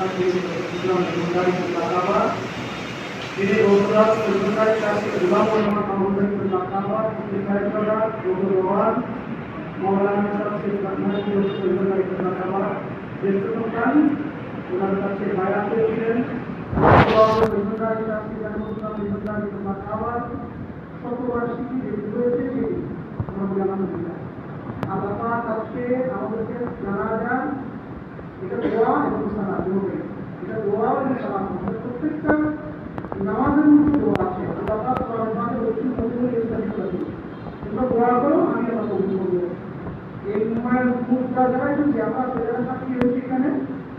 ini beberapa sebenarnya kasih ulama Muhammad bin Abdullah bin Sayyidina Abdullah Maulana Syekh Ahmad bin Sulaiman bin Abdullah disebutkan dalam tafsir ayat ini bahwa sebenarnya kasih dan Muslim bin Abdullah satu rasyid dibuat ini mengenai kita. Apa tafsir আমাদেরকে জানা যায় এটা দোয়া এবং সালাত দুটোই এটা দোয়া এবং সালাত প্রত্যেকটা নামাজের মধ্যে দোয়া আছে আল্লাহ পাক কোরআনে বলেছেন তোমরা ইসলামিক করো তোমরা দোয়া করো আমি আল্লাহ কবুল করব এই মোবাইল মুখটা যারা যদি আমরা যারা সাক্ষী হয়েছে এখানে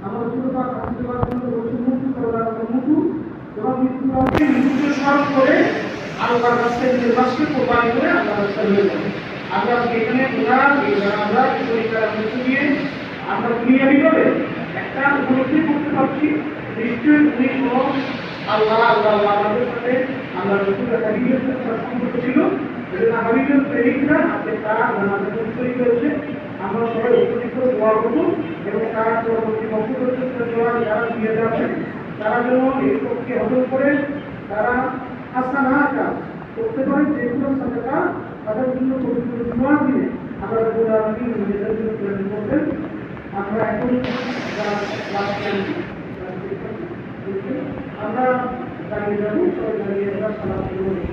আমরা শুধু পাক হাদিসে পাক বলেছেন মুখ করার মুখ এবং মৃত্যুকে মৃত্যুকে স্মরণ করে আল্লাহর রাস্তায় নির্বাসকে কোরবানি করে আল্লাহর রাস্তায় নিয়ে যাবে আমরা এখানে কোরআন এই আমরা পরিকার মধ্যে দিয়ে আমরা দুনিয়াবিভাবে একটা উপলব্ধি করতে পারছি নিশ্চয়ই উনি কোনো আল্লাহ আমাদের সাথে আল্লাহ রসুলের হাবিবের সাথে সম্পর্ক ছিল এজন্য হাবিবের প্রেমিকরা আজকে তারা আমাদের তৈরি করেছে আমরা সবাই উপযুক্ত দোয়া করব এবং তারা পরবর্তী বক্তব্য দোয়া যারা দিয়ে যাচ্ছেন তারা যেন এই পক্ষে হজম করে তারা আস্থা না কাজ করতে পারে যেগুলো সাথে তাদের জন্য পবিত্র দোয়া দিয়ে আমরা নিজেদের জন্য প্রেরণ করবেন আমরা এখন আমরা দাঁড়িয়ে যাবো সবাই দাঁড়িয়ে আমরা সালাম